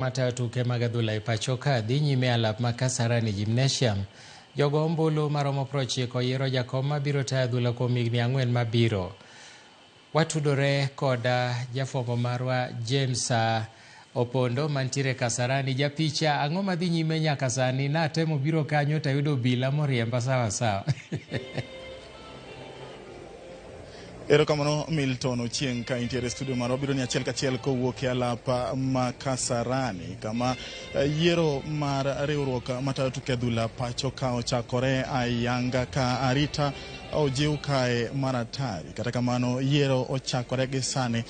Matayo tuke mag adhula e pacho ka dhi nyime alap ma Kasarani Gymnasium. Jogo ombulu maromo 90 yiero jakom mabiro tayo adhula kuom higni 4 mabiro. Watudore koda jafwambo marwa James Opondo mantiere Kasarani. Japicha, ang'o madhi nyime nyaka sani? Natemo biro kanyo tayudo obila moriemba sawa sawa. Erokamano Milton Ochieng ka intiere studio marwa biro ni achiel kachiel kowuok e alap ma Kasarani kama yiero mar riwruok matayo tuke adhula pacho ka ochakore ayanga ka arita ojiw kae maratari. Kata kamano yiero ochakore gi sani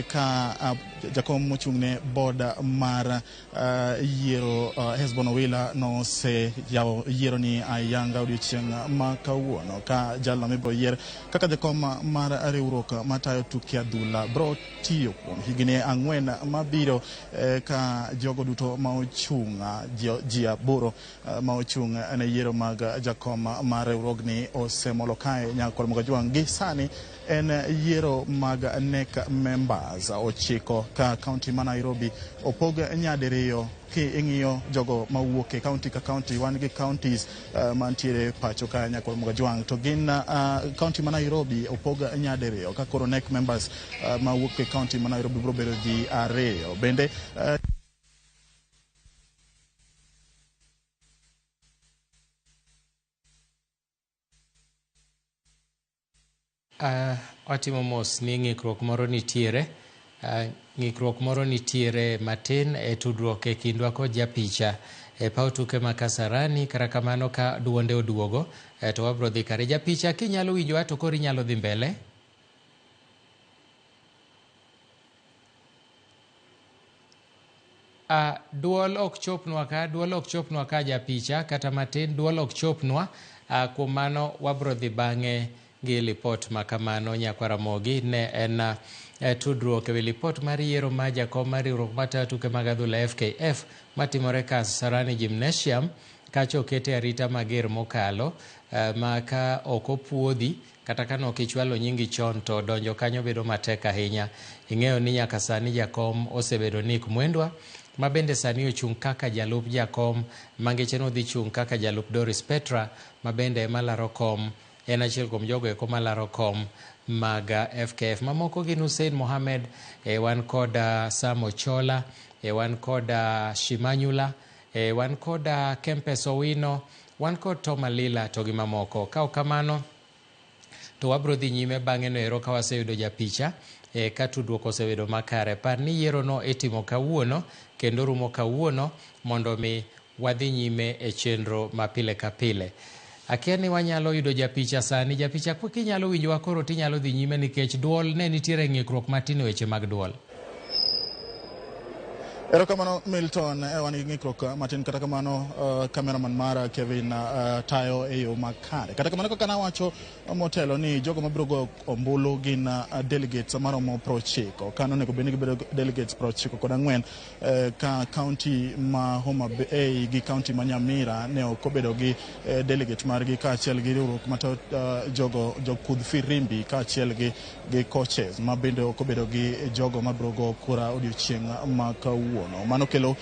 ka jakom mochung'ne boda mar yiero Hesbon Owila nose yawo yiero ni ayanga odiochieng' ma kawuono ka jalno mibro yier kaka jakom mar riwruok matayo tuke adhula bro tiyo kuom higni 4 mabiro ka jogo duto ma ochung' ji 8 ma ochung' ne yiero mag jakom mar riwruogni osemolo kae nyakor Mogajwang. Gi sani en yiero mag NEC members 9 ka kaunti ma Nairobi opog nyadiriyo. Ki ing'iyo jogo mawuok e kaunti ka kaunti, wan gi counties mantiere pacho ka nyakor Mogajwang, to gin kaunti ma Nairobi opog nyadiriyo ka koro NEC members mawuok e kaunti ma Nairobi biro bedo ji 2. Bende watimo mos ni ng'ikruok moro nitiere. Ng'ikruok moro nitiere matin e tudruok e kindwa kod japicha e paw tuke ma Kasarani. Kata kamano ka duonde oduogo to wabro dhi kare. Japicha, kinyalo winjowa to koro inyalo dhi mbele. Duol ok chopnwa ka japicha kata matin. Duol ok chopnwa, kuom mano wabro dhi bang'e gi lipot ma kamano. Nyakwaramogi ne en tudruok e wi lipot mar yiero ma jakom mar riwruok matayo tuke mag adhula FKF matimore Kasarani Gymnasium kacha okete arita mager mokalo, ma ka ok opuodhi kata ka ok ichwalo nyingi chon to donjo kanyo bedo matek ahinya. Ing'eyo ni nyaka sani jakom osebedo Nick Mwendwa ma bende sani ochung' kaka jalup jakom, mangeche no dhi chung' kaka jalup Doris Petra ma bende malaro kom, en achiel kuom jogo eko malaro kom mag FKF. Mamoko gin Hussein Mohamed, wan kod Sam Ochola, wan kod Shimanyula, wan kod Kempes Owino, wan kod Tom Alila to gi mamoko. Ka ok kamano to wabro dhi nyime bang'e no ero ka waseyudo japicha ka tudruok osebedo makare. Par ni yiero no itimo kawuono kendo rumo kawuono mondo mi wadhi nyime e chenro ma pile ka pile. Akia ni wanyalo yudo japicha sani. Japicha, kinyalo winjowa koro tinyalo dhi nyime nikech duol ne nitiere ng'ikruok matin e weche mag duol. Erokamano Milton, wan gi ng'ikruok matin. Kata kamano cameraman mara Kevin tayo e yo makare. Kata kamano kaka nawacho motelo ni jogo mabiro go ombulu gin delegates maromo 90. Kano nego bende gibedo delegates 94 ka county ma Homa Bay gi county ma Nyamira ne ok obedo gi delegate margi kaachiel gi riwruok matayo jokudh firimbi kaachiel gi coaches ma bende ok obedo gi jogo mabiro go kura odiochieng' ma kawuono. Mano kelo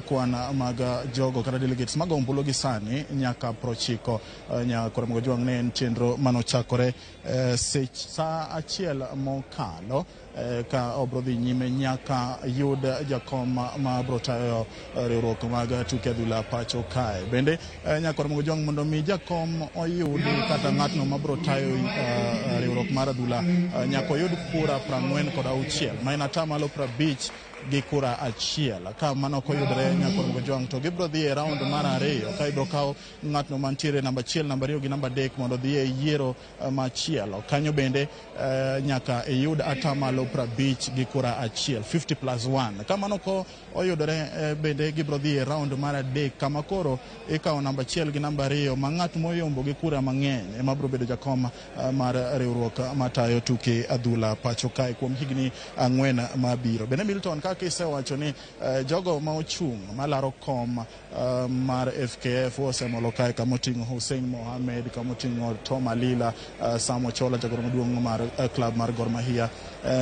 kwan mag jogo kata delegates mag ombulu gi sani nyaka 90. Nyakor Mogajwang ne en chenro manochakore sa achiel mokalo ka obro dhi nyime nyaka yud jakom ma bro tayo riwruok mag tuke adhula pacho kae. Bende Nyakor Mogajwang mondo mi jakom oyudi kata ng'atno ma bro tayo riwruok mar adhula nyaka oyud kura 46 ma en atamalo 50 gi kura achiel. Ka mano koyudre Nyakor Mogajwang to gibro dhi e round mar 2 ka ibro kawo ng'atno mantiere namba 1, namba 2 gi namba 3 mondo dhi e yiero machielo. Kanyo bende nyaka iyud atamalo 50 gi kura achiel, 50+1. Ka mano ko oyudre bende gibro dhi e round mar 3 kama koro ikawo namba 1 gi namba 2 ma ng'at moyombo gi kura mang'eny ema bro bedo jakom mar riwruok matayo tuke adhula pacho kae kuom higni 4 mabiro. Bende Milton, ka kaka isewacho ni jogo ma ochung' malaro kom mar FKF osemolo kae kama oting'o Hussein Mohamed, kama oting'o Tom Alila, Sam Ochola, jagoro maduong' mar klab mar Gor Mahia.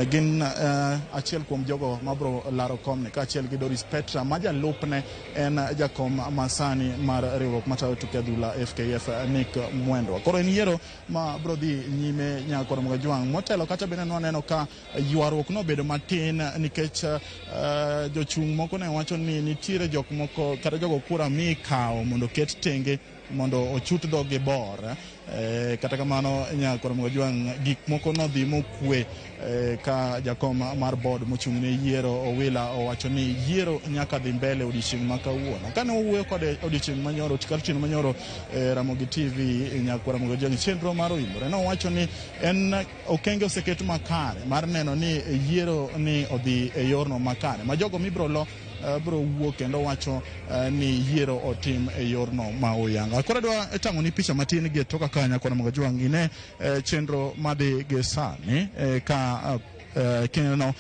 Gin achiel kuom jogo mabro laro komne kaachiel gi Doris Petra ma jalupne en jakom masani mar riwruok matayo tuke adhula FKF Nick Mwendwa. Koro en yiero ma bro dhi nyime nyakoro Mgajwang'. Motelo kata bende noneno ka ywaruok nobedo matin nikech jochung' moko ne wacho ni nitiere jok moko kata jogo kura mikawo mondo ket tenge mondo ochut dhogi bor. Kata kamano nyakoro Mgajwang' gik moko nodhi mokwe ka jakom mar board mochung' ne yiero Owila owacho ni yiero nyaka dhi mbele odiochieng' ma kawuono. Kane owuoyo kod odiochieng' manyoro tikaltino manyoro Ramogi TV nyakoro Mgajwang' chenro mar oimore nowacho ni en okenge oseket makare mar neno ni yiero ni odhi e yorno makare ma jogo mibro bro wuok kendo wacho ni yiero otim e yorno ma oyanga. Koro dwa tang'o ni picha matin gi toka kanya kwa Mgajwang' ine chenro madhi gi sani ka kineno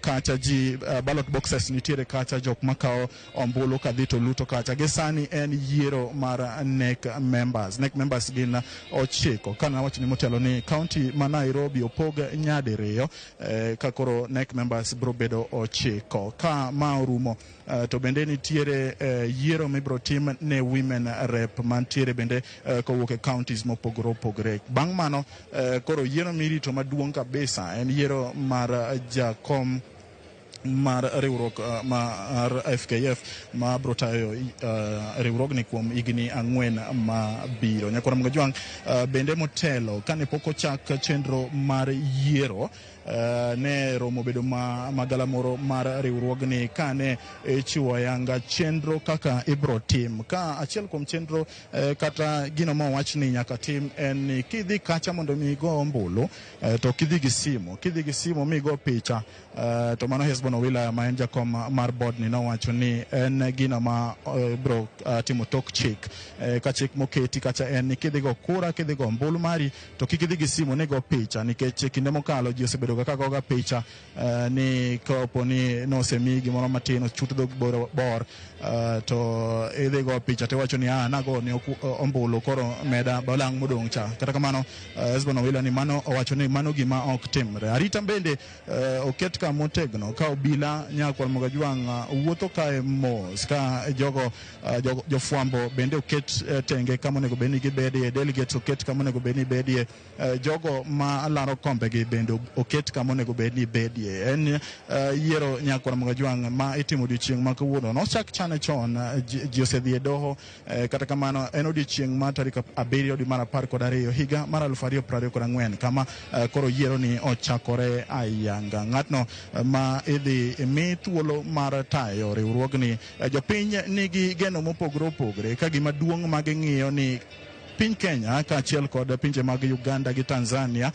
kacha ji ballot boxes nitiere kacha jok makao ombulu kadhi to luto kacha. Gesani en yiero mar NEC members. NEC members gin 9 kana wacho ni motelo ni county ma Nairobi opog nyadiriyo ka koro NEC members bro bedo 9 ka ma orumo. To bende nitiere yiero mibro tim ne women rep mantiere bende kowuok e counties mopogore opogore. Bang' mano koro yiero mirito maduong' kabisa en yiero mar jakom mar riwruok mar FKF ma bro tayo riwruogni kuom higni 4 ma biro. Nyakoro Mgajwang' bende motelo kane pok ochak chenro mar yiero ne romo bedo magala moro mar riwruogni kane chiwo yanga chenro kaka ibro tim ka achiel kuom chenro kata gino ma wach ni nyaka tim en ni kidhi kacha mondo mi go ombulu to kidhi gi simo mi go picha to mano Hesbon Owila ma en jakom mar board ni nowacho ni en gino ma bro timo tok chik ka chik moketi kacha en ni kidhi go kura, kidhi go ombulu mari to kidhi gi simo ne go picha nikech kinde mokalo ji osebedo ka goga picha ni kopo ni no semi gimoro matino chut dhog bor to idhi go picha to wacho ni nago ni ombulu koro meda balang' modong' cha. Kata kamano Hesbon Owila ni mano owacho ni mano gima ok timre. Arita bende oket ka motegno ka obila nyakor Mgajwang' wuotho kae mos ka jogo jofwambo bende oket tenge kama onego bedni gibedie, delegates oket kama onego bedni bedie, jogo ma laro kombe gi bende oket kama onego bedni bedie. En yiero nyakor Mgajwang' ma itimo odiochieng' ma kawuono nochak chane chon ji osedhi e doho kata kamano en odiochieng' ma tarik 7 dwe mar 12 higa mar 2024 kama koro yiero ni ochakore ayanga. Ng'atno ma idhi mi thuolo mar tayo riwruogni jopiny nigi geno mopogore opogore ka gima duong' ma ging'iyo ni piny Kenya kaachiel kod pinje mag Uganda gi Tanzania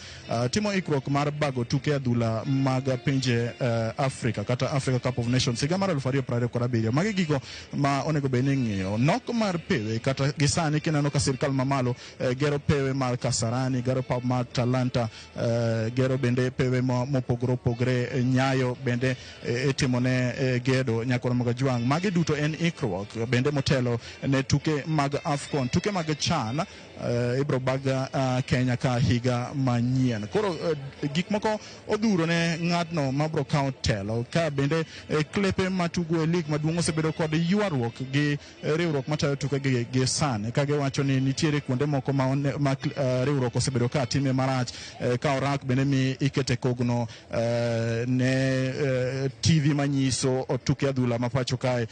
timo ikruok mar bago tuke adhula mag pinje Africa kata Africa Cup of Nations higa mar 2027. Magi gigo ma onego bed ni ng'iyo. Nok mar pewe kata gisani kineno ka sirkal mamalo gero pewe mar Kasarani, gero pap mar Talanta, gero bende pewe mopogore opogore, Nyayo bende itimone gedo nyakoro Mgajwang'. Magi duto en ikruok bende motelo ne tuke mag AFCON, tuke mag CHAN ibro baga Kenya ka higa manyien. Koro gik moko odhuro ne ng'atno mabro kawo telo ka bende klepe matugo e lig maduong' osebedo kod ywaruok gi riwruok matayo tuke gi sani ka giwacho ni nitiere kuonde moko ma riwruok osebedo ka time marach ka orak bende mi ikete kogno ne TV manyiso tuke adhula mapacho kae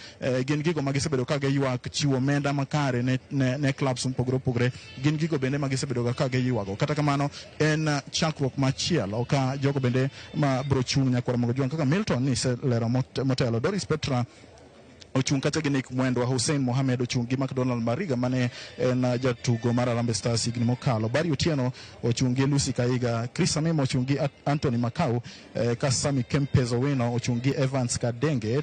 gin gigo magisebedo ka giywak chiwo omenda makare ne clubs mopogore opogore gin gigo bende magisebedo ka giywago. Kata kamano en chakruok machielo ka jogo bende ma bro chung' nyakoro Mgajwang' kaka Milton ni lero motelo, Doris Petra ochung' kata gi Nick Mwendwa, Hussein Mohamed ochung' gi McDonald Mariga mane en jatugo mar Harambee Stars higni mokalo, Barry Otieno ochung' gi Lucy Kaiga, Chris Amimo ochung' gi Anthony Makau, Kasami Kempez Owino ochung' gi Evans Kadenge,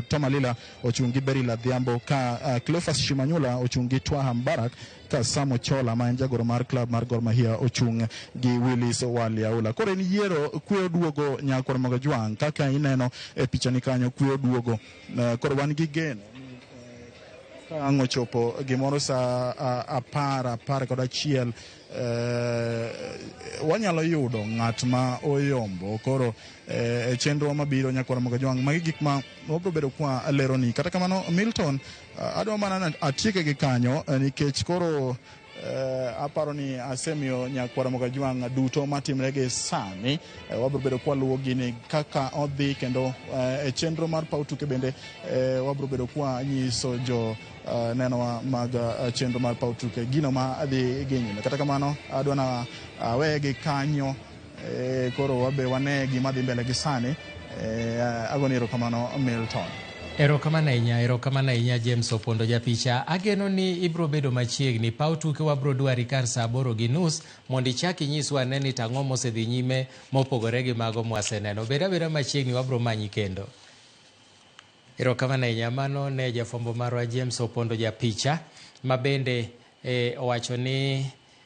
Tom Alila ochung' gi Berry Ladhiambo, ka Cleophas Shimanyula ochung' gi Twaha Mbarak, ka Samo Chola ma en jagoro mar klab mar Gor Mahia ochung' gi Willis Waliaula. Koro en yiero kuyo duogo Nyakwar Mogojwang' kaka ineno e pichani kanyo, kuyo duogo. Koro wan gi geno ka ang' ochopo gimoro sa 11 wanyalo yudo ng'at ma oyombo. Koro chenro mabiro Nyakwar Mogojwang' magi gik ma wabro bedo kwa leroni. Kata kamano Milton, adwa mana atieke gi kanyo nikech koro aparo ni asemiyo Nyakwar Mogojwang' duto matimre gi sani. Wabro bedo kwa luwo gini kaka odhi, kendo e chenro mar paw tuke bende wabro bedo kwa nyiso jo neno mag chenro mar paw tuke gino ma adhi gi nyime. Kata kamano adwa na awe gi kanyo, koro wabe wane gima dhi mbele gi sani. Agoni erokamano Milton. Erokamano ahinya James Opondo japicha. Ageno ni ibro bedo machiegni paw tuke, wabro dwari kar saa 8:30 mondo ichaki nyiswa ane ni tang'o mosedhi nyime mopogore gi mago mwaseneno. Beda machiegni, wabro manyi kendo. Erokamano ahinya. Mano ne jafwambo marwa James Opondo japicha, ma bende owacho ni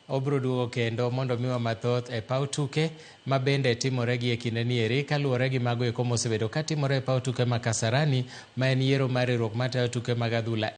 obro duogo kendo mondo miwa mathoth e paw tuke ma bende timore gi e kinde ni eri, kaluwore gi mago eko mosebedo ka timore e paw tuke ma Kasarani, ma en yiero mar riwruok matayo tuke mag adhula